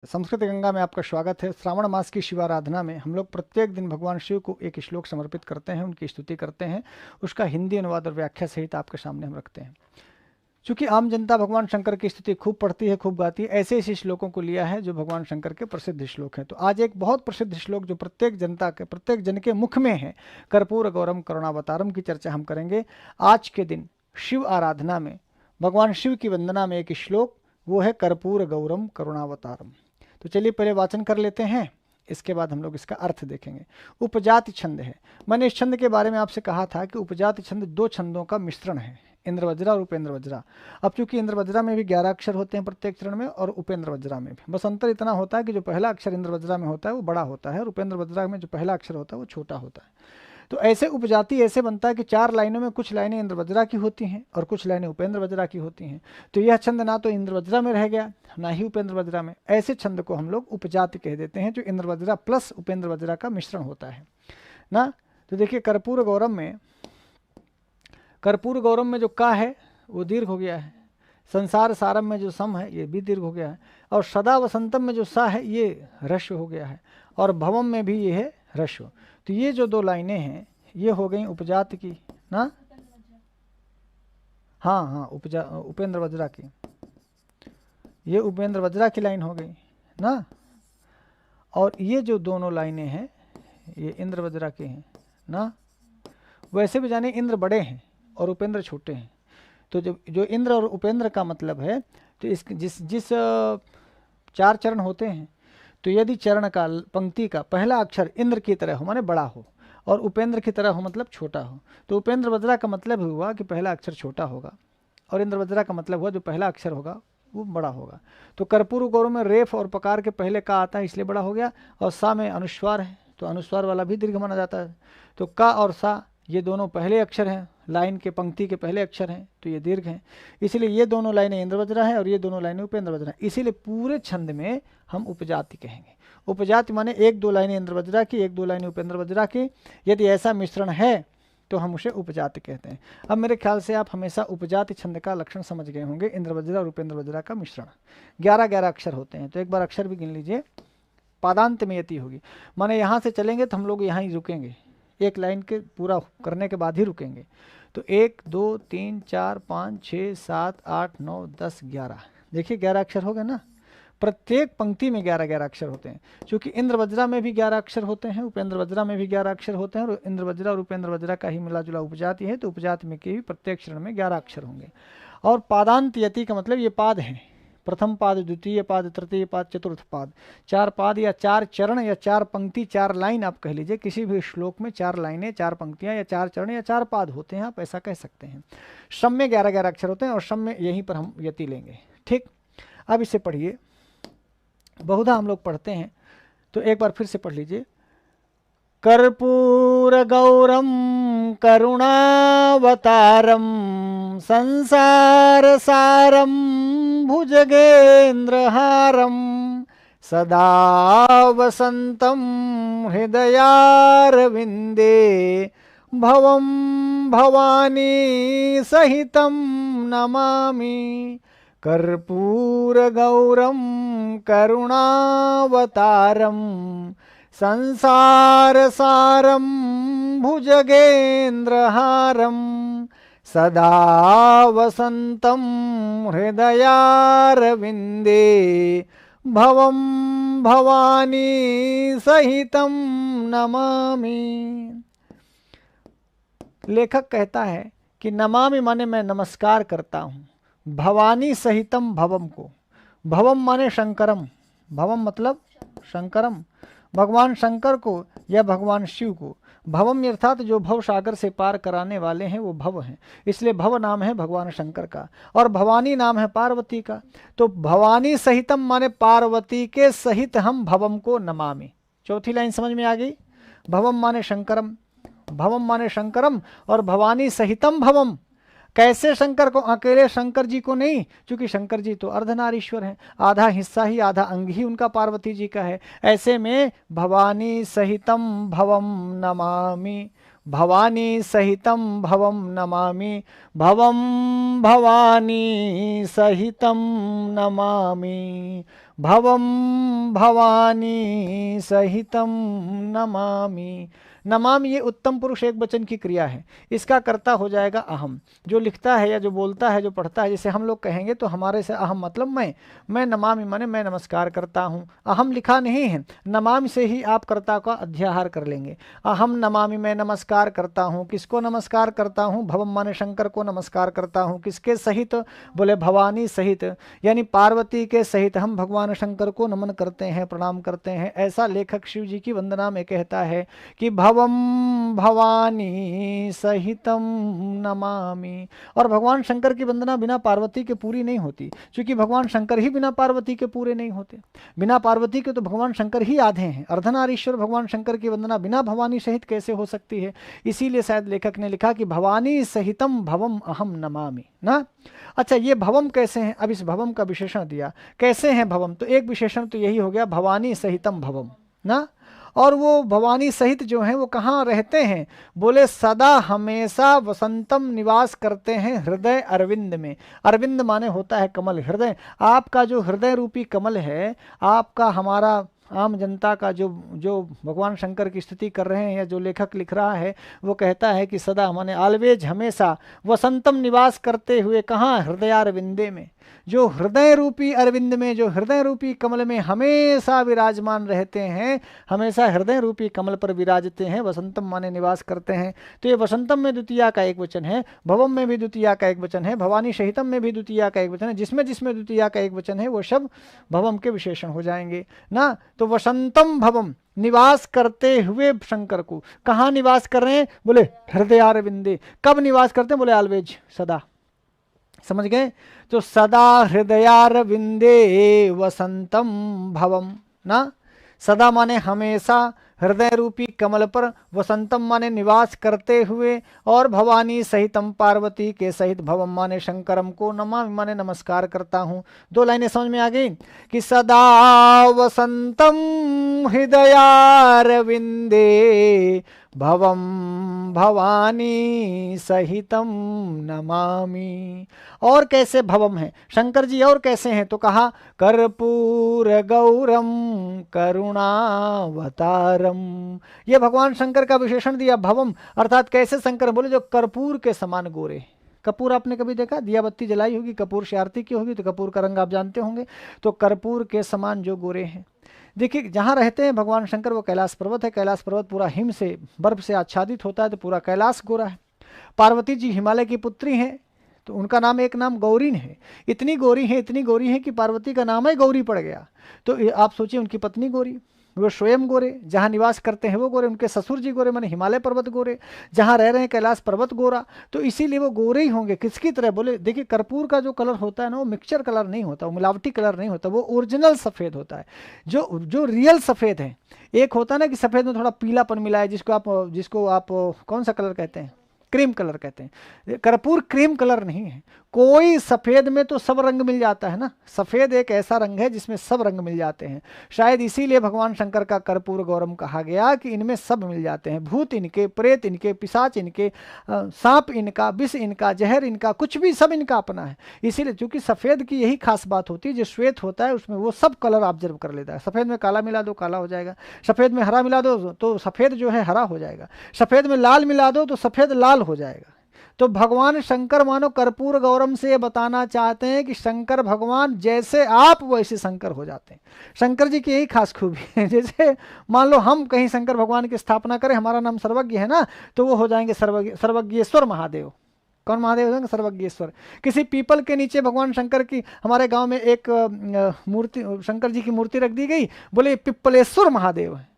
संस्कृत गंगा में आपका स्वागत है। श्रावण मास की शिवाराधना में हम लोग प्रत्येक दिन भगवान शिव को एक श्लोक समर्पित करते हैं, उनकी स्तुति करते हैं। उसका हिंदी अनुवाद और व्याख्या सहित आपके सामने हम रखते हैं। चूंकि आम जनता भगवान शंकर की स्तुति खूब पढ़ती है, खूब गाती है, ऐसे ऐसे श्लोकों को लिया है जो भगवान शंकर के प्रसिद्ध श्लोक हैं। तो आज एक बहुत प्रसिद्ध श्लोक जो प्रत्येक जन के मुख में है, कर्पूर गौरम करुणावतारम की चर्चा हम करेंगे आज के दिन शिव आराधना में। भगवान शिव की वंदना में एक श्लोक वो है कर्पूर गौरम करुणावतारम। तो चलिए पहले वाचन कर लेते हैं, इसके बाद हम लोग इसका अर्थ देखेंगे। उपजाति छंद है। मैंने इस छंद के बारे में आपसे कहा था कि उपजाति छंद दो छंदों का मिश्रण है, इंद्र वज्रा और उपेंद्र वज्रा। अब चूंकि इंद्र वज्रा में भी 11 अक्षर होते हैं प्रत्येक चरण में, और उपेंद्र वज्रा में भी, बस अंतर इतना होता है कि जो पहला अक्षर इंद्र वज्रा में होता है वो बड़ा होता है, और उपेंद्र वज्रा में जो पहला अक्षर होता है वो छोटा होता है। तो ऐसे उपजाति ऐसे बनता है कि 4 लाइनों में कुछ लाइनें इंद्र वज्रा की होती हैं और कुछ लाइनें उपेंद्र वज्रा की होती हैं। तो यह छंद ना तो इंद्र वज्रा में रह गया ना ही उपेंद्र वज्रा में। ऐसे छंद को हम लोग उपजाति कह देते हैं, जो इंद्र वज्रा प्लस उपेंद्र वज्रा का मिश्रण होता है ना। तो देखिए कर्पूर गौरम में जो का है वो दीर्घ हो गया है, संसार सारम में जो सम है ये भी दीर्घ हो गया है, और सदा वसंतम में जो सा है ये ह्रस्व हो गया है, और भवम में भी ये है ह्रस्व। तो ये जो दो लाइनें हैं ये हो गई उपजाति की ना। हाँ, उपेंद्र वज्रा की, ये उपेंद्र वज्रा की लाइन हो गई ना। और ये जो दोनों लाइनें हैं ये इंद्र वज्रा की हैं ना। वैसे भी जाने इंद्र बड़े हैं और उपेंद्र छोटे हैं। तो जो इंद्र और उपेंद्र का मतलब है, तो इस जिस 4 चरण होते हैं, तो यदि चरण का पंक्ति का पहला अक्षर इंद्र की तरह हो माने बड़ा हो, और उपेंद्र की तरह हो मतलब छोटा हो, तो उपेंद्र वज्रा का मतलब हुआ कि पहला अक्षर छोटा होगा, और इंद्र वज्रा का मतलब हुआ जो पहला अक्षर होगा वो बड़ा होगा। तो कर्पूर गौरव में रेफ और पकार के पहले का आता है इसलिए बड़ा हो गया, और सा में अनुस्वार है तो अनुस्वार वाला भी दीर्घ माना जाता है। तो का और सा ये दोनों पहले अक्षर हैं, लाइन के पंक्ति के पहले अक्षर हैं, तो ये दीर्घ हैं, इसीलिए ये दोनों लाइनें इंद्र वज्रा है और ये दोनों लाइनें उपेंद्र वज्रा है। इसीलिए पूरे छंद में हम उपजाति कहेंगे। उपजाति माने 1-2 लाइनें इंद्र वज्रा की, 1-2 लाइनें उपेंद्र वज्रा की। यदि ऐसा मिश्रण है तो हम उसे उपजाति कहते हैं। अब मेरे ख्याल से आप हमेशा उपजाति छंद का लक्षण समझ गए होंगे, इंद्र वज्रा और उपेंद्र वज्रा का मिश्रण। 11-11 अक्षर होते हैं। तो एक बार अक्षर भी गिन लीजिए। पादांत में यति होगी, माने यहाँ से चलेंगे तो हम लोग यहाँ ही रुकेंगे, एक लाइन के पूरा करने के बाद ही रुकेंगे। तो 1 2 3 4 5 6 7 8 9 10 11, देखिए 11 अक्षर हो गए ना। प्रत्येक पंक्ति में 11-11 अक्षर होते हैं। क्योंकि इंद्र वज्रा में भी 11 अक्षर होते हैं, उपेंद्र वज्रा में भी 11 अक्षर होते हैं, और इंद्र वज्रा और उपेंद्र वज्रा का ही मिला जुला उपजाति है, तो उपजाति में के भी प्रत्येक चरण में 11 अक्षर होंगे। और पादांत यति का मतलब ये पाद हैं, प्रथम पाद, द्वितीय पाद, तृतीय पाद, चतुर्थ पाद। 4 पाद या 4 चरण या 4 पंक्ति, 4 लाइन आप कह लीजिए। किसी भी श्लोक में 4 लाइनें, 4 पंक्तियां या 4 चरण या 4 पाद होते हैं, आप ऐसा कह सकते हैं। सम में 11-11 अक्षर होते हैं, और सम में यहीं पर हम यति लेंगे। ठीक, अब इसे पढ़िए। बहुधा हम लोग पढ़ते हैं, तो एक बार फिर से पढ़ लीजिए। कर्पूर गौरम करुणावतारम संसार सारम भुजगेन्द्रहारम सदा वसंतम हृदयारविंदे भवम भवानी सहितम नमामि। कर्पूर गौरम करुणावतारम संसार सारम भुजगेन्द्रहारम सदा वसंतम हृदयारविंदे भवम भवानी सहितम नमामि। लेखक कहता है कि नमामि माने मैं नमस्कार करता हूँ, भवानी सहितम भवम को, भवम माने शंकरम, भवम मतलब शंकरम, भगवान शंकर को या भगवान शिव को। भवम अर्थात जो भव सागर से पार कराने वाले हैं वो भव हैं, इसलिए भव नाम है भगवान शंकर का, और भवानी नाम है पार्वती का। तो भवानी सहितम माने पार्वती के सहित हम भवम को नमामि। चौथी लाइन समझ में आ गई। भवम माने शंकरम, भवम माने शंकरम, और भवानी सहितम भवम। कैसे शंकर को, अकेले शंकर जी को नहीं, क्योंकि शंकर जी तो अर्धनारीश्वर हैं, आधा हिस्सा ही आधा अंग ही उनका पार्वती जी का है। ऐसे में भवानी सहितम भवम नमामि, भवानी सहितम भवम नमामि, भवम भवानी सहितम नमामि, भवम भवानी सहितम नमामि। नमामि ये उत्तम पुरुष एक वचन की क्रिया है, इसका कर्ता हो जाएगा अहम। जो लिखता है या जो बोलता है, जो पढ़ता है, जैसे हम लोग कहेंगे तो हमारे से अहम मतलब मैं नमामि माने मैं नमस्कार करता हूँ। अहम लिखा नहीं है, नमामि से ही आप कर्ता का अध्याहार कर लेंगे। अहम नमामि मैं नमस्कार करता हूँ। किसको नमस्कार करता हूँ? भवम माने शंकर को नमस्कार करता हूँ। किसके सहित? बोले भवानी सहित, यानी पार्वती के सहित हम भगवान शंकर को नमन करते हैं, प्रणाम करते हैं। ऐसा लेखक शिव जी की वंदना में कहता है कि भवम भवानी सहितम नमामि। और भगवान शंकर की वंदना बिना पार्वती के पूरी नहीं होती, क्योंकि भगवान शंकर ही बिना पार्वती के पूरे नहीं होते। बिना पार्वती के तो भगवान शंकर ही आधे हैं। अर्धनारीश्वर भगवान शंकर की वंदना बिना भवानी सहित कैसे हो सकती है? इसीलिए शायद लेखक ने लिखा कि भवानी सहितम भवम अहम नमामि ना। अच्छा, ये भवम कैसे हैं? अब इस भवम का विशेषण दिया, कैसे हैं भवम? तो एक विशेषण तो यही हो गया, भवानी सहितम भवम ना। और वो भवानी सहित जो हैं वो कहाँ रहते हैं? बोले सदा हमेशा वसंतम निवास करते हैं हृदय अरविंद में। अरविंद माने होता है कमल, हृदय। आपका जो हृदय रूपी कमल है, आपका हमारा आम जनता का जो जो भगवान शंकर की स्तुति कर रहे हैं या जो लेखक लिख रहा है, वो कहता है कि सदा माने ऑलवेज, हमेशा वसंतम निवास करते हुए कहाँ? हृदयारविंदे में। जो हृदय रूपी अरविंद में, जो हृदय रूपी कमल में हमेशा विराजमान रहते हैं, हमेशा हृदय रूपी कमल पर विराजते हैं। वसंतम माने निवास करते हैं। तो ये वसंतम में द्वितीया का एक वचन है, भवम में भी द्वितीया का एक वचन है, भवानी सहितम में भी द्वितीया का एक वचन है। जिसमें जिसमें द्वितीया का एक वचन है वो सब भवम के विशेषण हो जाएंगे ना। तो वसंतम भवम, निवास करते हुए शंकर को। कहाँ निवास कर रहे हैं? बोले हृदयारविंदे। कब निवास करते हैं? बोले ऑलवेज, सदा। समझ गए? तो सदा हृदयारविंदे वसंतम भवम ना। सदा माने हमेशा, हृदय रूपी कमल पर, वसंतम माने निवास करते हुए, और भवानी सहितम पार्वती के सहित, भवम माने शंकरम को, नमामि माने नमस्कार करता हूँ। दो लाइनें समझ में आ गई कि सदा वसंतम हृदयारविंदे भवम भवानी सहितम नमामि। और कैसे भवम है शंकर जी? और कैसे हैं? तो कहा कर्पूर गौरम करुणावतारम। ये भगवान शंकर का विशेषण दिया भवम, अर्थात कैसे शंकर? बोले जो कर्पूर के समान गोरे। कपूर आपने कभी देखा? दिया बत्ती जलाई होगी, कपूर से आरती की होगी, तो कपूर का रंग आप जानते होंगे। तो कर्पूर के समान जो गोरे हैं। देखिए, जहाँ रहते हैं भगवान शंकर वो कैलाश पर्वत है। कैलाश पर्वत पूरा हिम से, बर्फ से आच्छादित होता है, तो पूरा कैलाश गोरा है। पार्वती जी हिमालय की पुत्री हैं, तो उनका नाम एक नाम गौरीन है। इतनी गोरी है, इतनी गोरी है कि पार्वती का नाम ही गौरी पड़ गया। तो आप सोचिए, उनकी पत्नी गोरी, वो स्वयं गोरे, जहाँ निवास करते हैं वो गोरे, उनके ससुर जी गोरे, माने हिमालय पर्वत गोरे, जहाँ रह रहे हैं कैलाश पर्वत गोरा। तो इसीलिए वो गोरे ही होंगे। किसकी तरह? बोले देखिए, कर्पूर का जो कलर होता है ना, वो मिक्सचर कलर नहीं होता, वो मिलावटी कलर नहीं होता, वो ओरिजिनल सफ़ेद होता है। जो रियल सफ़ेद है। एक होता है ना कि सफ़ेद में थोड़ा पीलापन मिला है, जिसको आप कौन सा कलर कहते हैं? क्रीम कलर कहते हैं। कर्पूर क्रीम कलर नहीं है। कोई सफ़ेद में तो सब रंग मिल जाता है ना। सफ़ेद एक ऐसा रंग है जिसमें सब रंग मिल जाते हैं। शायद इसीलिए भगवान शंकर का कर्पूर गौरम कहा गया कि इनमें सब मिल जाते हैं। भूत इनके, प्रेत इनके, पिशाच इनके, सांप इनका, विष इनका, जहर इनका, कुछ भी सब इनका अपना है। इसीलिए क्योंकि सफ़ेद की यही खास बात होती है, जो श्वेत होता है उसमें वो सब कलर ऑब्जर्व कर लेता है। सफ़ेद में काला मिला दो काला हो जाएगा, सफ़ेद में हरा मिला दो तो सफ़ेद जो है हरा हो जाएगा, सफ़ेद में लाल मिला दो तो सफ़ेद लाल हो जाएगा। तो भगवान शंकर मानो कर्पूर गौरम से बताना चाहते हैं कि शंकर भगवान जैसे आप वैसे शंकर हो जाते हैं। शंकर जी की यही खास खूबी है। जैसे मान लो हम कहीं शंकर भगवान की स्थापना करें, हमारा नाम सर्वज्ञ है ना, तो वो हो जाएंगे सर्वज्ञेश्वर महादेव। कौन महादेव हो जाएंगे? सर्वज्ञेश्वर। किसी पीपल के नीचे भगवान शंकर की, हमारे गांव में एक मूर्ति, शंकर जी की मूर्ति रख दी गई, बोले पिप्पलेश्वर महादेव है।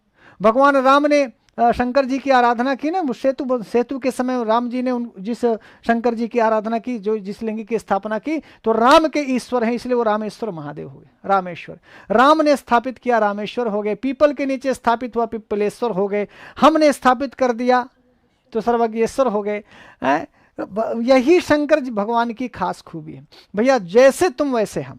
भगवान राम ने शंकर जी की आराधना की ना, सेतु के समय राम जी ने जिस शंकर जी की आराधना की, जो जिस लिंग की स्थापना की, तो राम के ईश्वर हैं, इसलिए वो रामेश्वर महादेव हो गए। रामेश्वर, राम ने स्थापित किया, रामेश्वर हो गए। पीपल के नीचे स्थापित हुआ, पिप्पलेश्वर हो गए। हमने स्थापित कर दिया तो सर्वज्ञेश्वर हो गए। यही शंकर जी भगवान की खास खूबी है। भैया जैसे तुम वैसे हम,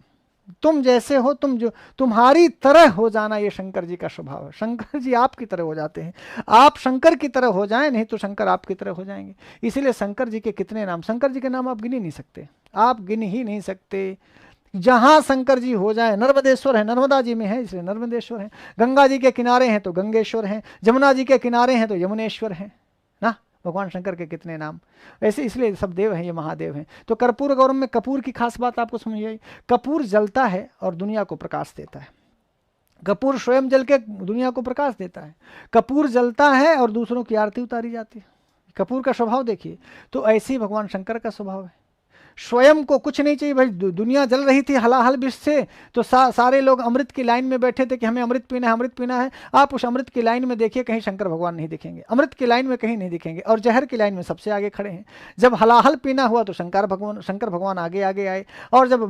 तुम जैसे हो, तुम्हारी तरह हो जाना, ये शंकर जी का स्वभाव है। शंकर जी आपकी तरह हो जाते हैं, आप शंकर की तरह हो जाएं, नहीं तो शंकर आपकी तरह हो जाएंगे। इसीलिए शंकर जी के कितने नाम, शंकर जी के नाम आप गिन ही नहीं सकते, आप गिन ही नहीं सकते। जहां शंकर जी हो जाए, नर्मदेश्वर है, नर्मदा जी में है इसलिए नर्मदेश्वर है, गंगा जी के किनारे हैं तो गंगेश्वर हैं, जमुना जी के किनारे हैं तो यमुनेश्वर है ना। भगवान शंकर के कितने नाम, ऐसे इसलिए सब देव हैं, ये महादेव हैं। तो कर्पूर गौरम में कपूर की खास बात आपको समझ आई। कपूर जलता है और दुनिया को प्रकाश देता है। कपूर स्वयं जल के दुनिया को प्रकाश देता है। कपूर जलता है और दूसरों की आरती उतारी जाती है। कपूर का स्वभाव देखिए। तो ऐसे ही भगवान शंकर का स्वभाव है, स्वयं को कुछ नहीं चाहिए भाई। दुनिया जल रही थी हलाहल विष से, तो सारे लोग अमृत की लाइन में बैठे थे कि हमें अमृत पीना है, अमृत पीना है। आप उस अमृत की लाइन में देखिए, कहीं शंकर भगवान नहीं दिखेंगे, अमृत की लाइन में कहीं नहीं दिखेंगे, और जहर की लाइन में सबसे आगे खड़े हैं। जब हलाहल पीना हुआ तो शंकर भगवान आगे आगे आए, और जब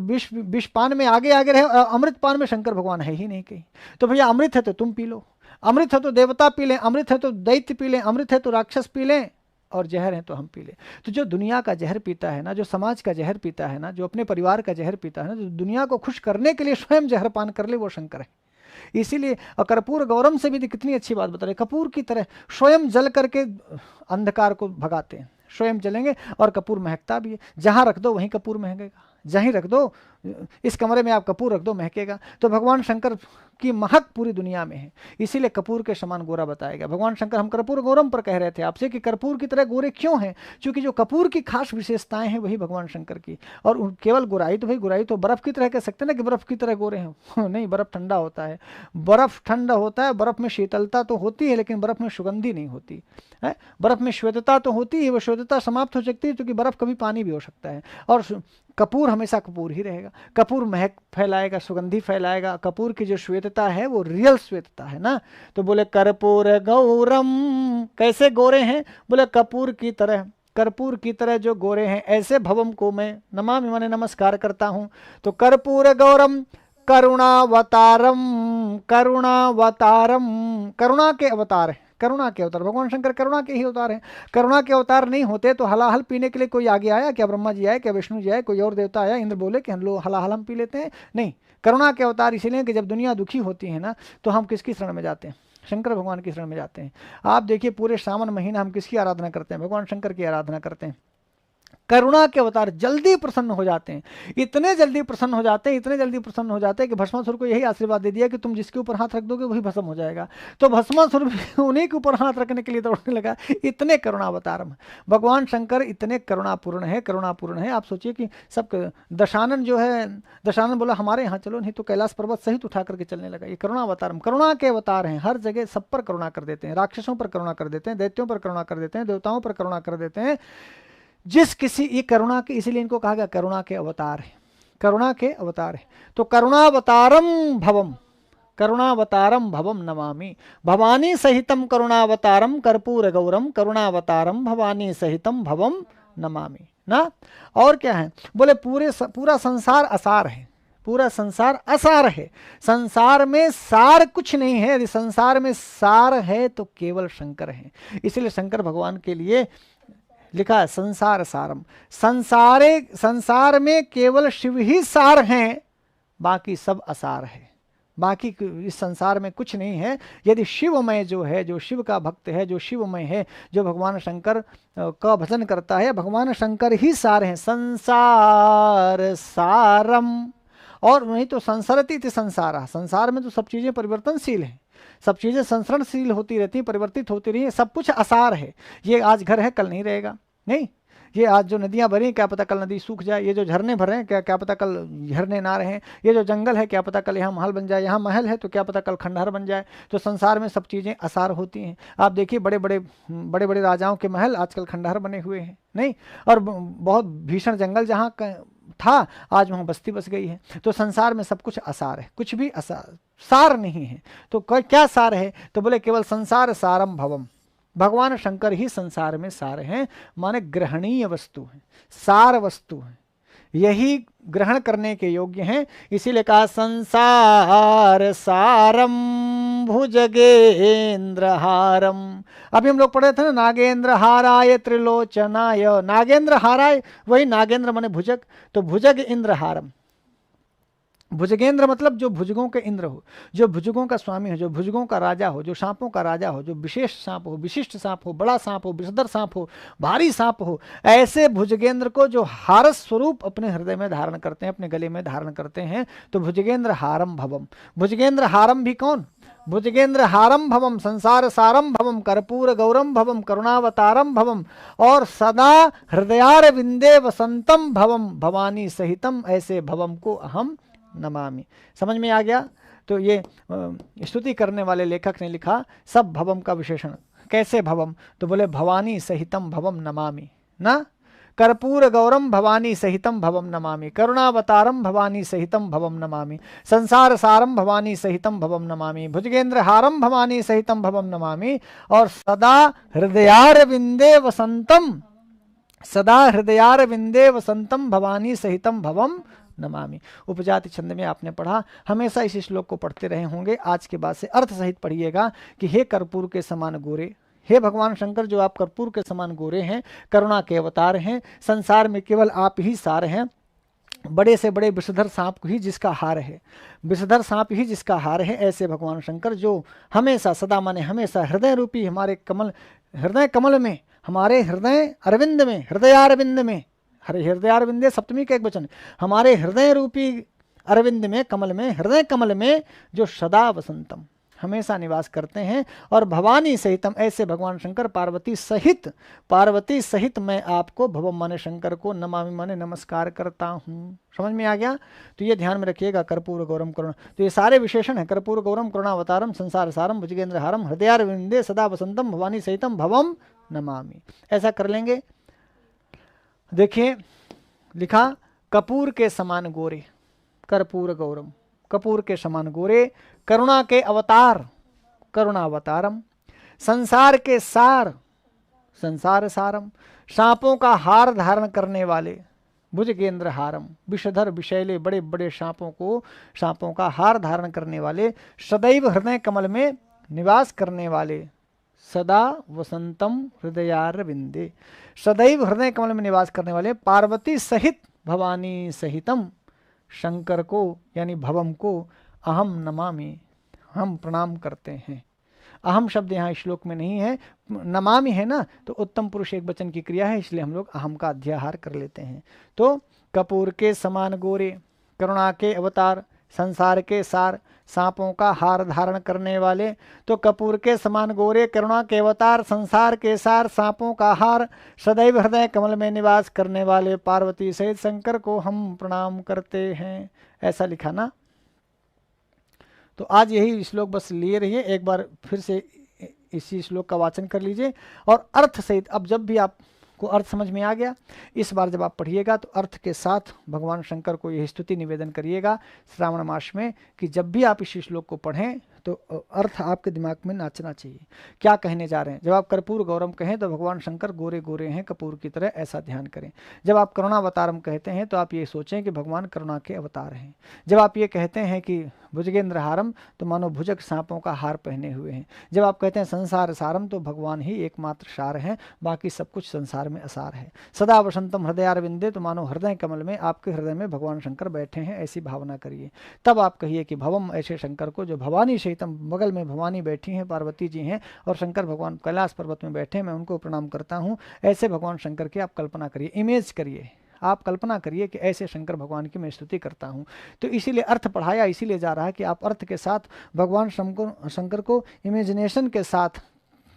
विष पान में आगे आगे रहे, अमृत पान में शंकर भगवान है ही नहीं कहीं। तो भैया अमृत है तो तुम पी लो, अमृत है तो देवता पी लें, अमृत है तो दैत्य पी लें, अमृत है तो राक्षस पी लें, और जहर है तो हम पी ले। तो जो दुनिया का जहर पीता है ना, जो समाज का जहर पीता है ना, जो अपने परिवार का जहर पीता है ना, जो दुनिया को खुश करने के लिए स्वयं जहर पान कर ले, वो शंकर है। इसीलिए कर्पूर गौरम से भी कितनी अच्छी बात बता रहे, कपूर की तरह स्वयं जल करके अंधकार को भगाते हैं, स्वयं जलेंगे। और कपूर महकता भी है, जहां रख दो वहीं कपूर महकेगा, जहीं रख दो, इस कमरे में आप कपूर रख दो महकेगा। तो भगवान शंकर की महक पूरी दुनिया में है, इसीलिए कपूर के समान गोरा बताया गया। भगवान शंकर, हम कर्पूर गौरम पर कह रहे थे आपसे कि कर्पूर की तरह गोरे क्यों हैं, क्योंकि जो कपूर की खास विशेषताएं हैं वही भगवान शंकर की। और केवल गोराई तो भाई, गोराई तो बर्फ की तरह कह सकते हैं ना कि बर्फ की तरह गोरे हैं नहीं, बर्फ ठंडा होता है, बर्फ ठंडा होता है, बर्फ में शीतलता तो होती है लेकिन बर्फ में सुगंधी नहीं होती है। बर्फ में श्वेतता तो होती है, वो श्वेतता समाप्त हो सकती है क्योंकि बर्फ कभी पानी भी हो सकता है, और कपूर हमेशा कपूर ही रहेगा। कपूर महक फैलाएगा, सुगंधी फैलाएगा। कपूर की जो श्वेतता है वो रियल श्वेतता है ना। तो बोले कर्पूर गौरम, कैसे गोरे हैं, बोले कपूर की तरह, कर्पूर की तरह जो गोरे हैं, ऐसे भवम को मैं नमामि माने नमस्कार करता हूं। तो कर्पूर गौरम करुणावतारम, करुणावतारम, करुणा के अवतार है, करुणा के अवतार। भगवान शंकर करुणा के ही अवतार हैं। करुणा के अवतार नहीं होते तो हलाहल पीने के लिए कोई आगे आया क्या? ब्रह्मा जी आए क्या? विष्णु जी आए? कोई और देवता आया? इंद्र बोले कि हम लोग हलाहल हम पी लेते हैं? नहीं, करुणा के अवतार इसलिए कि जब दुनिया दुखी होती है ना, तो हम किसकी शरण में जाते हैं? शंकर भगवान की शरण में जाते हैं। आप देखिए पूरे सावन महीना हम किसकी आराधना करते हैं? भगवान शंकर की आराधना करते हैं। करुणा के अवतार जल्दी प्रसन्न हो जाते हैं, इतने जल्दी प्रसन्न हो जाते हैं, इतने जल्दी प्रसन्न हो जाते हैं कि भस्मासुर को यही आशीर्वाद दे दिया कि तुम जिसके ऊपर हाथ रख दोगे वही भस्म हो जाएगा। तो भस्मासुर भी उन्हीं के ऊपर हाथ रखने के लिए दौड़ने लगा, इतने करुणावतार भगवान शंकर इतने करुणापूर्ण है, करुणापूर्ण है। आप सोचिए कि सब दशानन जो है, दशानन बोला हमारे यहाँ चलो, नहीं तो कैलाश पर्वत सहित उठा करके चलने लगा। ये करुणावतार, करुणा के अवतार हैं, हर जगह सब पर करुणा कर देते हैं, राक्षसों पर करुणा कर देते हैं, दैत्यों पर करुणा कर देते हैं, देवताओं पर करुणा कर देते हैं। जिस किसी ये करुणा के, इसलिए इनको कहा गया करुणा के अवतार है, करुणा के अवतार है। तो करुणावतारम भवम, करुणावतारम भवम नमामि, भवानी सहितम करुणावतारम कर्पूर गौरम, करुणावतारम भवानी सहितम भवम नमामि ना। और क्या है, बोले पूरा संसार असार है, पूरा संसार असार है। संसार में सार कुछ नहीं है, यदि संसार में सार है तो केवल शंकर है। इसलिए शंकर भगवान के लिए लिखा है संसार सारम, संसार में केवल शिव ही सार हैं, बाकी सब असार है। बाकी इस संसार में कुछ नहीं है। यदि शिवमय जो है, जो शिव का भक्त है, जो शिवमय है, जो भगवान शंकर का भजन करता है, भगवान शंकर ही सार हैं। संसार सारम, और नहीं तो संसरती थी संसारा, संसार में तो सब चीजें परिवर्तनशील हैं, सब चीजें संसरणशील होती रहती हैं, परिवर्तित होती रही हैं, सब कुछ असार है। ये आज घर है कल नहीं रहेगा, नहीं, ये आज जो नदियां भरी क्या पता कल नदी सूख जाए, ये जो झरने भर रहे हैं क्या पता कल झरने ना रहे, ये जो जंगल है क्या पता कल यहाँ महल बन जाए, यहाँ महल है तो क्या पता कल खंडहर बन जाए। तो संसार में सब चीज़ें असार होती हैं। आप देखिए बड़े बड़े राजाओं के महल आजकल खंडहर बने हुए हैं, नहीं, और बहुत भीषण जंगल जहाँ था आज वहाँ बस्ती बस गई है। तो संसार में सब कुछ असार है, कुछ भी सार नहीं है। तो क्या सार है, तो बोले केवल संसार सारम भवम, भगवान शंकर ही संसार में सार हैं, माने ग्रहणीय वस्तु है, सार वस्तु है, यही ग्रहण करने के योग्य हैं। इसीलिए कहा संसार सारम भुजगेंद्र हारम। अभी हम लोग पढ़े थे ना, नागेंद्र हाराय त्रिलोचनाय, नागेंद्र हाराय वही नागेंद्र माने भुजग, तो भुजग इंद्र हारम, भुजगेंद्र मतलब जो भुजगों के इंद्र हो, जो भुजगों का स्वामी हो, जो भुजगों का राजा हो, जो सांपों का राजा हो, जो विशेष सांप हो, विशिष्ट सांप हो, बड़ा सांप हो, विषधर सांप हो, भारी सांप हो, ऐसे भुजगेंद्र को जो हारस स्वरूप अपने हृदय में धारण करते हैं, अपने गले में धारण करते हैं, तो भुजगेंद्र हारम भवम। भुजगेंद्र हारम भी कौन? भुजगेंद्र हारम भवम, संसार सारम भवम, कर्पूर गौरम भवम, करुणावतारम भवम, और सदा हृदयार विंदे वसंतम भवम, भवानी सहितम, ऐसे भवम को अहम नमामि। समझ में आ गया? तो ये स्तुति करने वाले लेखक ने लिखा सब भवम का विशेषण। कैसे भवम? तो बोले भवानी सहितम भवम नमामि ना, कर्पूर गौरम भवानी सहितम भवम नमामि, करुणावतारम भवानी सहितम भवम नमामि, संसार सारम भवानी सहितम भवम नमामि, भुजगेंद्र हारम भवानी सहितम भवम नमामि, और सदा हृदयार विंदे वसंतम, सदा हृदयार विंदे वसंतम भवानी सहितम भवम नमामि। उपजाति छंद में आपने पढ़ा, हमेशा इस श्लोक को पढ़ते रहे होंगे। आज के बाद से अर्थ सहित पढ़िएगा कि हे कर्पूर के समान गोरे, हे भगवान शंकर जो आप कर्पूर के समान गोरे हैं, करुणा के अवतार हैं, संसार में केवल आप ही सार हैं, बड़े से बड़े विषधर सांप ही जिसका हार है, विषधर सांप ही जिसका हार है, ऐसे भगवान शंकर जो हमेशा सदा माने हमेशा हृदय रूपी हमारे कमल, हृदय कमल में, हमारे हृदय अरविंद में, हृदयारविंद में, हृदयारविंदे सप्तमी का एक वचन, हमारे हृदय रूपी अरविंद में, कमल में, हृदय कमल में जो सदा वसंतम हमेशा निवास करते हैं, और भवानी सहितम, ऐसे भगवान शंकर पार्वती सहित, पार्वती सहित मैं आपको भवम माने शंकर को, नमामि माने नमस्कार करता हूँ। समझ में आ गया? तो ये ध्यान में रखिएगा, कर्पूर गौरम करुणा, तो ये सारे विशेषण है, कर्पूर गौरम करुणावतारम, संसार सारम, भुजगेंद्र हारम, हृदयारविंदे सदा वसंतम, भवानी सहितम भवम नमामि। ऐसा कर लेंगे। देखिए लिखा कपूर के समान गोरे, कर्पूर गौरम, कपूर के समान गोरे, करुणा के अवतार, करुणावतारम, संसार के सार, संसार सारम, सांपों का हार धारण करने वाले, भुजगेंद्र हारम, विषधर विषैले बड़े बड़े सांपों को, सांपों का हार धारण करने वाले, सदैव हृदय कमल में निवास करने वाले, सदा वसंतम हृदयारविंदे, सदैव हृदय कमल में निवास करने वाले, पार्वती सहित भवानी सहितम, शंकर को यानी भवम को अहम नमामि, हम प्रणाम करते हैं। अहम शब्द यहाँ श्लोक में नहीं है, नमामि है ना, तो उत्तम पुरुष एक वचन की क्रिया है, इसलिए हम लोग अहम का अध्याहार कर लेते हैं। तो कपूर के समान गोरे, करुणा के अवतार, संसार के सार, सांपों का हार धारण करने वाले, तो कपूर के समान गोरे, करुणा के अवतार, संसार के सार, सांपों का हार, सदैव हृदय कमल में निवास करने वाले पार्वती सहित शंकर को हम प्रणाम करते हैं। ऐसा लिखा ना। तो आज यही श्लोक बस लिए रहिए, एक बार फिर से इसी श्लोक का वाचन कर लीजिए और अर्थ सहित, अब जब भी आपको अर्थ समझ में आ गया, इस बार जब आप पढ़िएगा तो अर्थ के साथ भगवान शंकर को यह स्तुति निवेदन करिएगा श्रावण मास में कि जब भी आप इस श्लोक को पढ़ें तो अर्थ आपके दिमाग में नाचना चाहिए। क्या कहने जा रहे हैं? जब आप कर्पूर गौरम कहें तो भगवान शंकर गोरे गोरे हैं कपूर की तरह, ऐसा ध्यान करें। जब आप करुणावतारम कहते हैं तो आप ये सोचें कि भगवान करुणा के अवतार हैं। जब आप ये कहते हैं कि भुजगेंद्र हारम तो मानो भुजग सांपों का हार पहने हुए हैं। जब आप कहते हैं संसार सारम तो भगवान ही एकमात्र सार हैं, बाकी सब कुछ संसार में असार है। सदा वसंतम हृदयारविंदे तो मानो हृदय कमल में, आपके हृदय में भगवान शंकर बैठे हैं, ऐसी भावना करिए। तब आप कहिए कि भवम, ऐसे शंकर को जो भवानी सहितम, बगल में भवानी बैठी हैं, पार्वती जी हैं और शंकर भगवान कैलाश पर्वत में बैठे हैं, मैं उनको प्रणाम करता हूँ। ऐसे भगवान शंकर की आप कल्पना करिए, इमेज करिए, आप कल्पना करिए कि ऐसे शंकर भगवान की मैं स्तुति करता हूँ। तो इसीलिए अर्थ पढ़ाया इसीलिए जा रहा है कि आप अर्थ के साथ भगवान शंकर को इमेजिनेशन के साथ,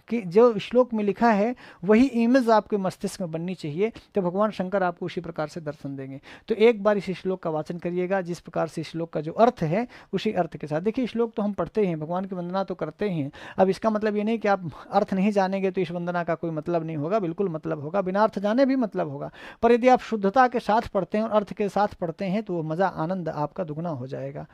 कि जो श्लोक में लिखा है वही इमेज आपके मस्तिष्क में बननी चाहिए, तो भगवान शंकर आपको उसी प्रकार से दर्शन देंगे। तो एक बार इस श्लोक का वाचन करिएगा, जिस प्रकार से श्लोक का जो अर्थ है उसी अर्थ के साथ। देखिए श्लोक तो हम पढ़ते हैं, भगवान की वंदना तो करते हैं। अब इसका मतलब ये नहीं कि आप अर्थ नहीं जानेंगे तो इस वंदना का कोई मतलब नहीं होगा, बिल्कुल मतलब होगा, बिना अर्थ जाने भी मतलब होगा। पर यदि आप शुद्धता के साथ पढ़ते हैं और अर्थ के साथ पढ़ते हैं तो वो मज़ा, आनंद आपका दुगना हो जाएगा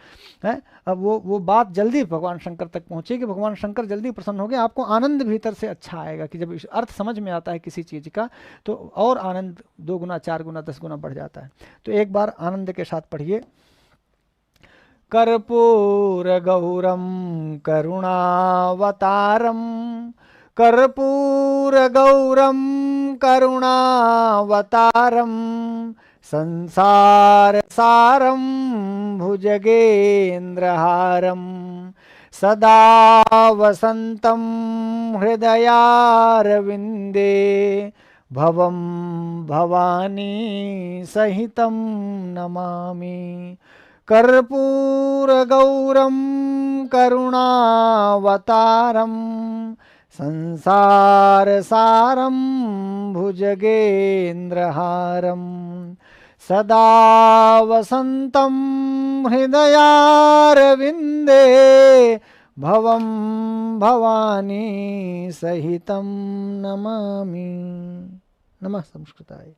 है। अब वो बात जल्दी भगवान शंकर तक पहुँचेगी, भगवान शंकर जल्दी प्रसन्न हो गए, आपको आनंद भीतर से अच्छा आएगा कि जब अर्थ समझ में आता है किसी चीज़ का तो और आनंद 2 गुना 4 गुना 10 गुना बढ़ जाता है। तो एक बार आनंद के साथ पढ़िए। कर्पूर गौरम करुणावतारम, कर्पूर गौरम करुणावतारम, संसारसारं भुजगेन्द्रहारं सदा वसन्तं हृदयारविन्दे भवं भवानी सहितं नमामि। कर्पूरगौरं करुणावतारं संसारसारं भुजगेन्द्रहारं सदा वसन्तं हृदयारविन्दे भवं भवानी सहितं नमामि। नमः संस्कृताय।